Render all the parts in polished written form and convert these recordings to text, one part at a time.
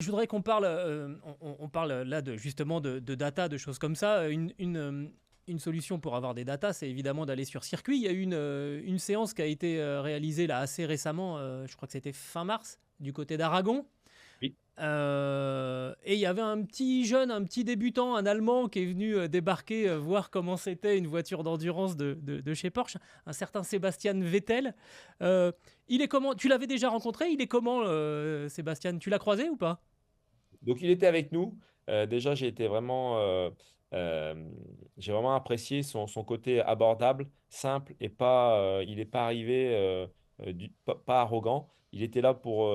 Je voudrais qu'on parle, on parle là justement de data, de choses comme ça. Une solution pour avoir des data, c'est évidemment d'aller sur circuit. Il y a eu une séance qui a été réalisée là assez récemment, je crois que c'était fin mars, du côté d'Aragon. Oui. Et il y avait un petit jeune, un petit débutant, un Allemand qui est venu débarquer, voir comment c'était une voiture d'endurance de chez Porsche, un certain Sébastien Vettel. Euh, il est comment? Tu l'avais déjà rencontré? Il est comment, Sébastien? Tu l'as croisé ou pas? Donc il était avec nous. Déjà, euh, j'ai vraiment apprécié son côté abordable, simple et pas, il n'est pas arrivé pas arrogant. Il était là pour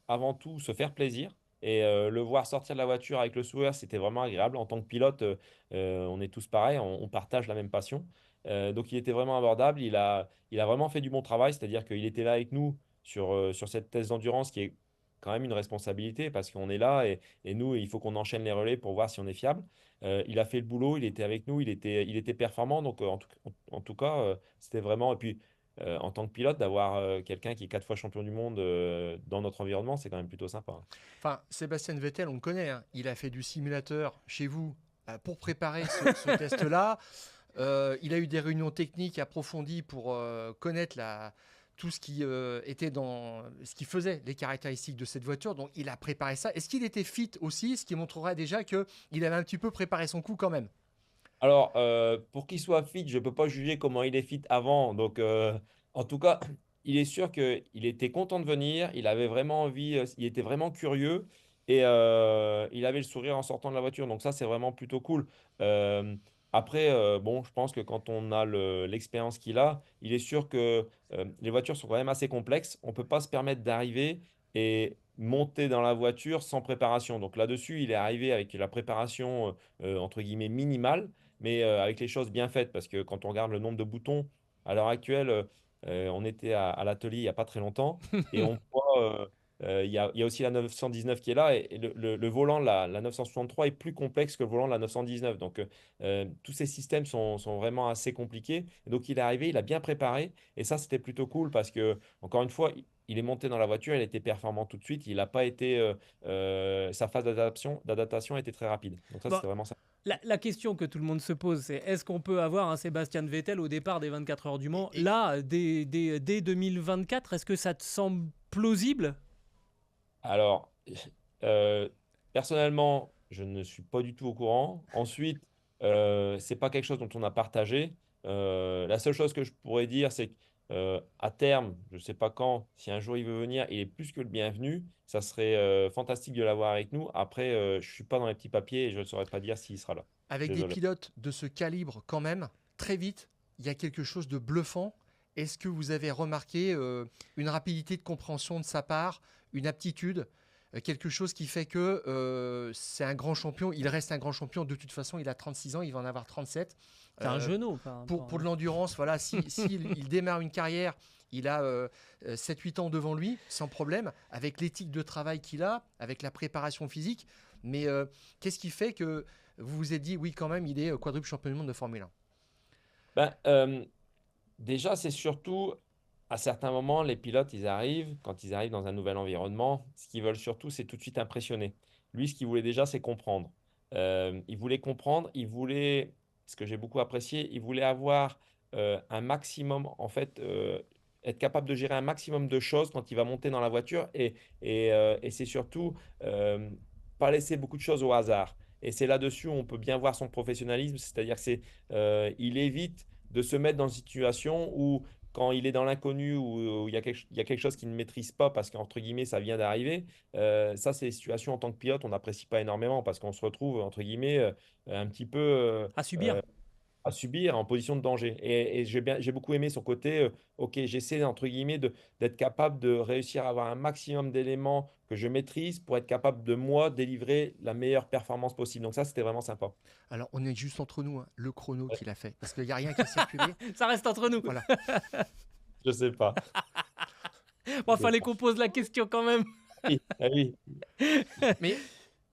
avant tout se faire plaisir et le voir sortir de la voiture avec le sourire, c'était vraiment agréable. En tant que pilote, on est tous pareils, on partage la même passion. Donc il était vraiment abordable. Il a vraiment fait du bon travail, c'est-à-dire qu'il était là avec nous sur cette thèse d'endurance qui est quand même une responsabilité parce qu'on est là et nous, il faut qu'on enchaîne les relais pour voir si on est fiable. Il a fait le boulot, il était avec nous, il était performant. Donc, en tout cas, c'était vraiment. Et puis, en tant que pilote, d'avoir quelqu'un qui est 4 fois champion du monde dans notre environnement, c'est quand même plutôt sympa. Enfin, Sébastien Vettel, on le connaît, hein. Il a fait du simulateur chez vous pour préparer ce test-là. Il a eu des réunions techniques approfondies pour connaître tout ce qui était dans ce qui faisait les caractéristiques de cette voiture. Donc, il a préparé ça. Est-ce qu'il était fit aussi, ce qui montrerait déjà qu'il avait un petit peu préparé son coup quand même? Alors, pour qu'il soit fit, je ne peux pas juger comment il est fit avant. Donc, en tout cas, il est sûr qu'il était content de venir. Il avait vraiment envie, il était vraiment curieux et il avait le sourire en sortant de la voiture. Donc, ça, c'est vraiment plutôt cool. Euh, Après, bon, je pense que quand on a l'expérience qu'il a, il est sûr que les voitures sont quand même assez complexes. On ne peut pas se permettre d'arriver et monter dans la voiture sans préparation. Donc, là-dessus, il est arrivé avec la préparation, entre guillemets, minimale mais avec les choses bien faites, parce que quand on regarde le nombre de boutons, à l'heure actuelle, on était à l'atelier il n'y a pas très longtemps, et on voit, il y a aussi la 919 qui est là, et le volant, la 963, est plus complexe que le volant de la 919. Donc, tous ces systèmes sont vraiment assez compliqués. Et donc, il est arrivé, il a bien préparé, et ça, c'était plutôt cool, parce que, encore une fois, il est monté dans la voiture, il était performant tout de suite, il n'a pas été, sa phase d'adaptation a été très rapide. Donc ça, Bon, c'était vraiment ça. la question que tout le monde se pose, c'est est-ce qu'on peut avoir un Sébastien Vettel au départ des 24 heures du Mans? Et Là, dès 2024, est-ce que ça te semble plausible? Alors, euh, personnellement, je ne suis pas du tout au courant. Ensuite, c'est pas quelque chose dont on a partagé. La seule chose que je pourrais dire, c'est qu'à terme, je ne sais pas quand, si un jour il veut venir, il est plus que le bienvenu. Ça serait fantastique de l'avoir avec nous. Après, je suis pas dans les petits papiers et je ne saurais pas dire s'il sera là. avec des Désolé. pilotes de ce calibre quand même, très vite, il y a quelque chose de bluffant. Est-ce que vous avez remarqué une rapidité de compréhension de sa part, une aptitude, quelque chose qui fait que c'est un grand champion, il reste un grand champion, de toute façon il a 36 ans, il va en avoir 37. C'est un Euh, genou par rapport. pour de l'endurance, voilà, si il démarre une carrière, il a 7-8 ans devant lui, sans problème, avec l'éthique de travail qu'il a, avec la préparation physique. Mais qu'est-ce qui fait que vous vous êtes dit, oui, quand même, il est quadruple champion du monde de Formule 1? Ben, déjà, c'est surtout, à certains moments, les pilotes, quand ils arrivent dans un nouvel environnement, ce qu'ils veulent surtout, c'est tout de suite impressionner. Lui, ce qu'il voulait déjà, c'est comprendre. Il voulait comprendre, ce que j'ai beaucoup apprécié, il voulait avoir un maximum, en fait, être capable de gérer un maximum de choses quand il va monter dans la voiture et c'est surtout euh, pas laisser beaucoup de choses au hasard. Et c'est là-dessus où on peut bien voir son professionnalisme, c'est-à-dire que il évite de se mettre dans une situation où, quand il est dans l'inconnu, où il y a quelque chose qu'il ne maîtrise pas parce qu'entre guillemets, ça vient d'arriver, ça, c'est des situations en tant que pilote, on n'apprécie pas énormément parce qu'on se retrouve, entre guillemets, un petit peu À subir. à subir en position de danger. Et j'ai beaucoup aimé son côté, ok, j'essaie, entre guillemets, d'être capable de réussir à avoir un maximum d'éléments que je maîtrise pour être capable de, moi, délivrer la meilleure performance possible. Donc ça, c'était vraiment sympa. Alors, on est juste entre nous, hein, le chrono qu'il a fait, parce qu'il n'y a rien qui a circulé. Ça reste entre nous. Voilà. Je sais pas. Bon, fallait qu'on pose la question quand même. Oui, ah oui. Mais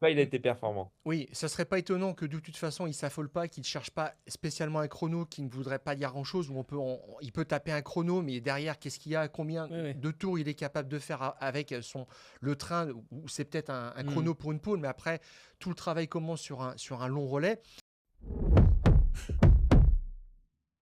Là, il a été performant. Oui, ça serait pas étonnant que de toute façon, il s'affole pas, qu'il ne cherche pas spécialement un chrono qui ne voudrait pas dire grand-chose, où il peut taper un chrono, mais derrière, qu'est-ce qu'il y a, combien Oui, oui. de tours il est capable de faire avec le train, ou c'est peut-être un Mm. chrono pour une pole, mais après, tout le travail commence sur un long relais.